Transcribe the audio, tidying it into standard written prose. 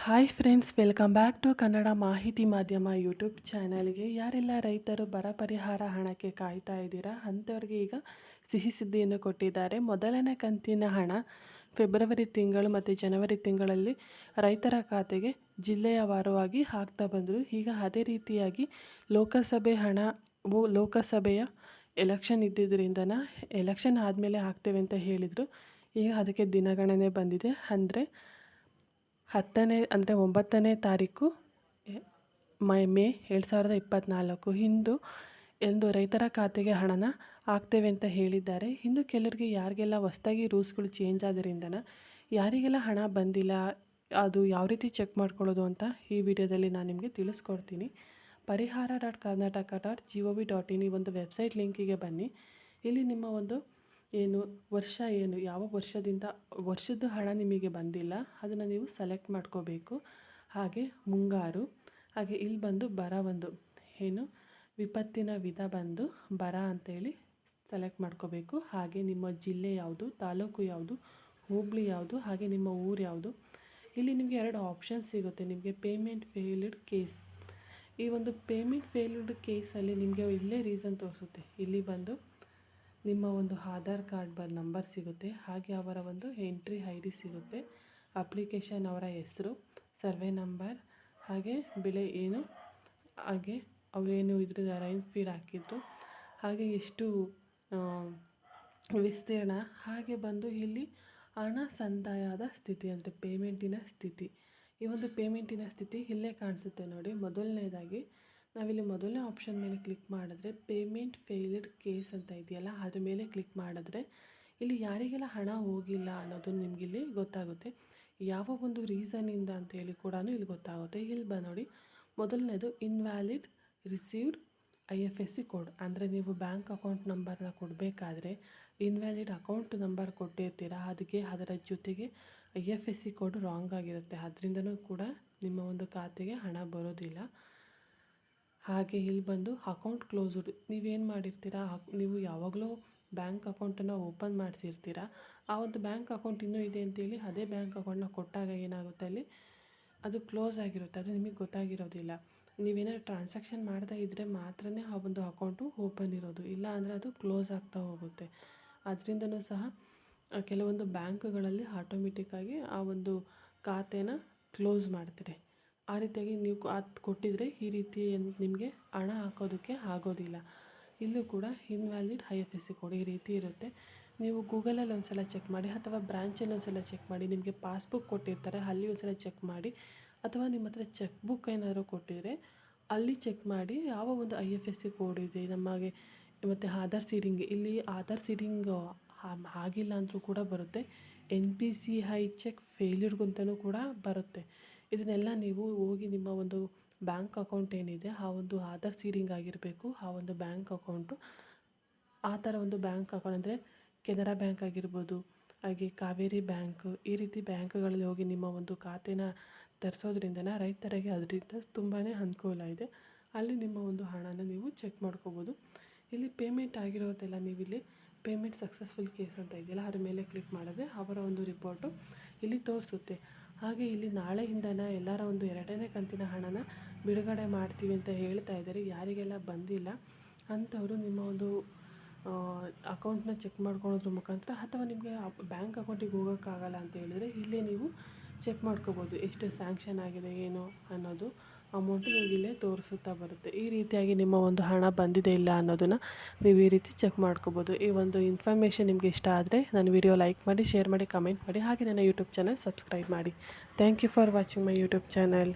Hi friends, welcome back to Kannada ಮಾಹಿತಿ ಮಾಧ್ಯಮ YouTube ಚಾನಲ್ಗೆ. ಯಾರೆಲ್ಲ ರೈತರು ಬರ ಪರಿಹಾರ ಹಣಕ್ಕೆ ಕಾಯ್ತಾ ಇದ್ದೀರಾ ಅಂಥವ್ರಿಗೆ ಈಗ ಸಿಹಿ ಸುದ್ದಿಯನ್ನು ಕೊಟ್ಟಿದ್ದಾರೆ. ಮೊದಲನೇ ಕಂತಿನ ಹಣ ಫೆಬ್ರವರಿ ತಿಂಗಳು ಮತ್ತು ಜನವರಿ ತಿಂಗಳಲ್ಲಿ ರೈತರ ಖಾತೆಗೆ ಜಿಲ್ಲೆಯ ವಾರವಾಗಿ ಹಾಕ್ತಾ ಬಂದರು. ಈಗ ಅದೇ ರೀತಿಯಾಗಿ ಲೋಕಸಭೆಯ ಎಲೆಕ್ಷನ್ ಇದ್ದಿದ್ದರಿಂದನ ಎಲೆಕ್ಷನ್ ಆದಮೇಲೆ ಹಾಕ್ತೇವೆ ಅಂತ ಹೇಳಿದರು. ಈಗ ಅದಕ್ಕೆ ದಿನಗಣನೆ ಬಂದಿದೆ. ಅಂದರೆ 9ನೇ ತಾರೀಕು ಮೇ 2024 ಎಂದು ರೈತರ ಖಾತೆಗೆ ಹಣನ ಹಾಕ್ತೇವೆ ಅಂತ ಹೇಳಿದ್ದಾರೆ. ಇನ್ನು ಕೆಲವರಿಗೆ ಯಾರಿಗೆಲ್ಲ ಹೊಸ್ದಾಗಿ ರೂಲ್ಸ್ಗಳು ಚೇಂಜ್ ಆದ್ದರಿಂದನ ಯಾರಿಗೆಲ್ಲ ಹಣ ಬಂದಿಲ್ಲ, ಅದು ಯಾವ ರೀತಿ ಚೆಕ್ ಮಾಡ್ಕೊಳ್ಳೋದು ಅಂತ ಈ ವಿಡಿಯೋದಲ್ಲಿ ನಾನು ನಿಮಗೆ ತಿಳಿಸ್ಕೊಡ್ತೀನಿ. ಪರಿಹಾರ.karnataka.gov.in ಈ ಒಂದು ವೆಬ್ಸೈಟ್ ಲಿಂಕಿಗೆ ಬನ್ನಿ. ಇಲ್ಲಿ ನಿಮ್ಮ ಒಂದು ಯಾವ ವರ್ಷದ ಹಣ ನಿಮಗೆ ಬಂದಿಲ್ಲ ಅದನ್ನು ನೀವು ಸೆಲೆಕ್ಟ್ ಮಾಡ್ಕೋಬೇಕು. ಹಾಗೆ ಮುಂಗಾರು, ಹಾಗೆ ಇಲ್ಲಿ ಬಂದು ಬರ ವಿಪತ್ತಿನ ವಿಧ ಬಂದು ಬರ ಅಂತೇಳಿ ಸೆಲೆಕ್ಟ್ ಮಾಡ್ಕೋಬೇಕು. ಹಾಗೆ ನಿಮ್ಮ ಜಿಲ್ಲೆ ಯಾವುದು, ತಾಲೂಕು ಯಾವುದು, ಹೋಬಳಿ ಯಾವುದು, ಹಾಗೆ ನಿಮ್ಮ ಊರು ಯಾವುದು. ಇಲ್ಲಿ ನಿಮಗೆ 2 ಆಪ್ಷನ್ ಸಿಗುತ್ತೆ. ನಿಮಗೆ ಪೇಮೆಂಟ್ ಫೇಲ್ಡ್ ಕೇಸ್. ಈ ಒಂದು ಪೇಮೆಂಟ್ ಫೇಲ್ಡ್ ಕೇಸಲ್ಲಿ ನಿಮಗೆ ಇಲ್ಲೇ ರೀಸನ್ ತೋರಿಸುತ್ತೆ. ಇಲ್ಲಿ ಬಂದು ನಿಮ್ಮ ಒಂದು ಆಧಾರ್ ಕಾರ್ಡ್ ನಂಬರ್ ಸಿಗುತ್ತೆ, ಹಾಗೆ ಅವರ ಒಂದು ಎಂಟ್ರಿ ID ಸಿಗುತ್ತೆ, ಅಪ್ಲಿಕೇಶನ್ ಅವರ ಹೆಸರು, ಸರ್ವೆ ನಂಬರ್, ಹಾಗೆ ಬೆಳೆ ಹಾಗೆ ಅವರೇನು ಇದ್ರ ರೈನ್ ಫೀಡ್ ಹಾಕಿದ್ರು, ಹಾಗೆ ಎಷ್ಟು ವಿಸ್ತೀರ್ಣ, ಹಾಗೆ ಬಂದು ಇಲ್ಲಿ ಹಣ ಸಂದಾಯದ ಸ್ಥಿತಿ ಅಂದರೆ ಪೇಮೆಂಟಿನ ಸ್ಥಿತಿ. ಈ ಒಂದು ಪೇಮೆಂಟಿನ ಸ್ಥಿತಿ ಇಲ್ಲೇ ಕಾಣಿಸುತ್ತೆ ನೋಡಿ. ಮೊದಲನೇದಾಗಿ ನಾವಿಲ್ಲಿ ಮೊದಲನೇ ಆಪ್ಷನ್ ಮೇಲೆ ಕ್ಲಿಕ್ ಮಾಡಿದ್ರೆ ಪೇಮೆಂಟ್ ಫೇಲ್ಡ್ ಕೇಸ್ ಅಂತ ಇದೆಯಲ್ಲ, ಅದ್ರ ಮೇಲೆ ಕ್ಲಿಕ್ ಮಾಡಿದ್ರೆ ಇಲ್ಲಿ ಯಾರಿಗೆಲ್ಲ ಹಣ ಹೋಗಿಲ್ಲ ಅನ್ನೋದು ನಿಮಗಿಲ್ಲಿ ಗೊತ್ತಾಗುತ್ತೆ. ಯಾವ ಒಂದು ರೀಸನಿಂದ ಅಂತೇಳಿ ಕೂಡ ಇಲ್ಲಿ ಗೊತ್ತಾಗುತ್ತೆ. ಇಲ್ಲಿ ನೋಡಿ, ಮೊದಲನೇದು ಇನ್ವ್ಯಾಲಿಡ್ ರಿಸೀವ್ಡ್ IFSC ಕೋಡ್. ಅಂದರೆ ನೀವು ಬ್ಯಾಂಕ್ ಅಕೌಂಟ್ ನಂಬರ್ನ ಕೊಡಬೇಕಾದ್ರೆ ಇನ್ವ್ಯಾಲಿಡ್ ಅಕೌಂಟ್ ನಂಬರ್ ಕೊಟ್ಟಿರ್ತೀರ, ಅದಕ್ಕೆ ಅದರ ಜೊತೆಗೆ IFSC ಕೋಡ್ ರಾಂಗ್ ಆಗಿರುತ್ತೆ. ಅದರಿಂದನೂ ಕೂಡ ನಿಮ್ಮ ಒಂದು ಖಾತೆಗೆ ಹಣ ಬರೋದಿಲ್ಲ. ಹಾಗೆ ಇಲ್ಲಿ ಬಂದು ಅಕೌಂಟ್ ಕ್ಲೋಸ್ಡ್. ನೀವೇನು ಮಾಡಿರ್ತೀರಾ, ನೀವು ಯಾವಾಗಲೂ ಬ್ಯಾಂಕ್ ಅಕೌಂಟನ್ನು ಓಪನ್ ಮಾಡಿಸಿರ್ತೀರ, ಆ ಒಂದು ಬ್ಯಾಂಕ್ ಅಕೌಂಟ್ ಇನ್ನೂ ಇದೆ ಅಂತೇಳಿ ಅದೇ ಬ್ಯಾಂಕ್ ಅಕೌಂಟ್ನ ಕೊಟ್ಟಾಗ ಏನಾಗುತ್ತೆ, ಅಲ್ಲಿ ಅದು ಕ್ಲೋಸ್ ಆಗಿರುತ್ತೆ. ಅದು ನಿಮಗೆ ಗೊತ್ತಾಗಿರೋದಿಲ್ಲ. ನೀವೇನಾದ್ರು ಟ್ರಾನ್ಸಾಕ್ಷನ್ ಮಾಡ್ತಾ ಇದ್ದರೆ ಮಾತ್ರ ಆ ಒಂದು ಅಕೌಂಟು ಓಪನ್ ಇರೋದು, ಇಲ್ಲ ಅಂದರೆ ಅದು ಕ್ಲೋಸ್ ಆಗ್ತಾ ಹೋಗುತ್ತೆ. ಅದರಿಂದನೂ ಸಹ ಕೆಲವೊಂದು ಬ್ಯಾಂಕ್ಗಳಲ್ಲಿ ಆಟೋಮೆಟಿಕ್ಕಾಗಿ ಆ ಒಂದು ಖಾತೆನ ಕ್ಲೋಸ್ ಮಾಡ್ತಾರೆ. ಆ ರೀತಿಯಾಗಿ ನೀವು ಅದು ಕೊಟ್ಟಿದ್ರೆ ಈ ರೀತಿ ನಿಮಗೆ ಹಣ ಹಾಕೋದಕ್ಕೆ ಆಗೋದಿಲ್ಲ. ಇಲ್ಲೂ ಕೂಡ ಇನ್ವ್ಯಾಲಿಡ್ IFSC ಕೋಡ್ ಈ ರೀತಿ ಇರುತ್ತೆ. ನೀವು ಗೂಗಲಲ್ಲಿ ಒಂದು ಸಲ ಚೆಕ್ ಮಾಡಿ, ಅಥವಾ ಬ್ರ್ಯಾಂಚಲ್ಲಿ ಒಂದು ಸಲ ಚೆಕ್ ಮಾಡಿ. ನಿಮಗೆ ಪಾಸ್ಬುಕ್ ಕೊಟ್ಟಿರ್ತಾರೆ, ಅಲ್ಲಿ ಒಂದು ಸಲ ಚೆಕ್ ಮಾಡಿ, ಅಥವಾ ನಿಮ್ಮ ಹತ್ರ ಚೆಕ್ ಬುಕ್ ಏನಾದರೂ ಕೊಟ್ಟಿದ್ರೆ ಅಲ್ಲಿ ಚೆಕ್ ಮಾಡಿ ಯಾವ ಒಂದು IFSC ಕೋಡ್ ಇದೆ ನಮಗೆ. ಮತ್ತು ಆಧಾರ್ ಸೀಡಿಂಗ್, ಇಲ್ಲಿ ಆಧಾರ್ ಸೀಡಿಂಗ್ ಆಗಿಲ್ಲ ಅಂದರೂ ಕೂಡ ಬರುತ್ತೆ. NPCI ಚೆಕ್ ಫೇಲ್ಯೂರ್ಗಂತಲೂ ಕೂಡ ಬರುತ್ತೆ. ಇದನ್ನೆಲ್ಲ ನೀವು ಹೋಗಿ ನಿಮ್ಮ ಒಂದು ಬ್ಯಾಂಕ್ ಅಕೌಂಟ್ ಏನಿದೆ ಆ ಒಂದು ಆಧಾರ್ ಸೀಡಿಂಗ್ ಆಗಿರಬೇಕು. ಆ ಒಂದು ಬ್ಯಾಂಕ್ ಅಕೌಂಟು ಆ ಥರ ಒಂದು ಬ್ಯಾಂಕ್ ಅಕೌಂಟ್ ಅಂದರೆ ಕೆನರಾ ಬ್ಯಾಂಕ್ ಆಗಿರ್ಬೋದು, ಹಾಗೆ ಕಾವೇರಿ ಬ್ಯಾಂಕ್, ಈ ರೀತಿ ಬ್ಯಾಂಕ್ಗಳಲ್ಲಿ ಹೋಗಿ ನಿಮ್ಮ ಒಂದು ಖಾತೆನ ತರಿಸೋದ್ರಿಂದನೇ ರೈತರಿಗೆ ಅದರಿಂದ ತುಂಬಾ ಅನುಕೂಲ ಇದೆ. ಅಲ್ಲಿ ನಿಮ್ಮ ಒಂದು ಹಣನ ನೀವು ಚೆಕ್ ಮಾಡ್ಕೋಬೋದು. ಇಲ್ಲಿ ಪೇಮೆಂಟ್ ಆಗಿರೋದೆಲ್ಲ ನೀವಿಲ್ಲಿ ಪೇಮೆಂಟ್ ಸಕ್ಸಸ್ಫುಲ್ ಕೇಸ್ ಅಂತ ಇದೆಯಲ್ಲ, ಅದ್ರ ಮೇಲೆ ಕ್ಲಿಕ್ ಮಾಡಿದ್ರೆ ಅವರ ಒಂದು ರಿಪೋರ್ಟು ಇಲ್ಲಿ ತೋರಿಸುತ್ತೆ. ಹಾಗೆ ಇಲ್ಲಿ ನಾಳೆಯಿಂದನೇ ಎಲ್ಲರ ಒಂದು 2ನೇ ಕಂತಿನ ಹಣನ ಬಿಡುಗಡೆ ಮಾಡ್ತೀವಿ ಅಂತ ಹೇಳ್ತಾ ಇದ್ದಾರೆ. ಯಾರಿಗೆಲ್ಲ ಬಂದಿಲ್ಲ ಅಂಥವರು ನಿಮ್ಮ ಒಂದು ಅಕೌಂಟ್ನ ಚೆಕ್ ಮಾಡ್ಕೊಳ್ಳೋದ್ರ ಮುಖಾಂತರ, ಅಥವಾ ನಿಮಗೆ ಬ್ಯಾಂಕ್ ಅಕೌಂಟಿಗೆ ಹೋಗೋಕ್ಕಾಗಲ್ಲ ಅಂತ ಹೇಳಿದರೆ ಇಲ್ಲೇ ನೀವು ಚೆಕ್ ಮಾಡ್ಕೋಬೋದು ಎಷ್ಟು ಸ್ಯಾಂಕ್ಷನ್ ಆಗಿದೆ ಏನು ಅನ್ನೋದು. ಅಮೌಂಟು ನಿಮಗೆ ಇಲ್ಲೇ ತೋರಿಸುತ್ತಾ ಬರುತ್ತೆ. ಈ ರೀತಿಯಾಗಿ ನಿಮ್ಮ ಒಂದು ಹಣ ಬಂದಿದೆ ಇಲ್ಲ ಅನ್ನೋದನ್ನು ನೀವು ಈ ರೀತಿ ಚೆಕ್ ಮಾಡ್ಕೋಬೋದು. ಈ ಒಂದು ಇನ್ಫಾರ್ಮೇಷನ್ ನಿಮಗೆ ಇಷ್ಟ ಆದರೆ ನನ್ನ ವಿಡಿಯೋ ಲೈಕ್ ಮಾಡಿ, ಶೇರ್ ಮಾಡಿ, ಕಮೆಂಟ್ ಮಾಡಿ, ಹಾಗೆ ನನ್ನ ಯೂಟ್ಯೂಬ್ ಚಾನಲ್ ಸಬ್ಸ್ಕ್ರೈಬ್ ಮಾಡಿ. Thank you for watching my YouTube channel.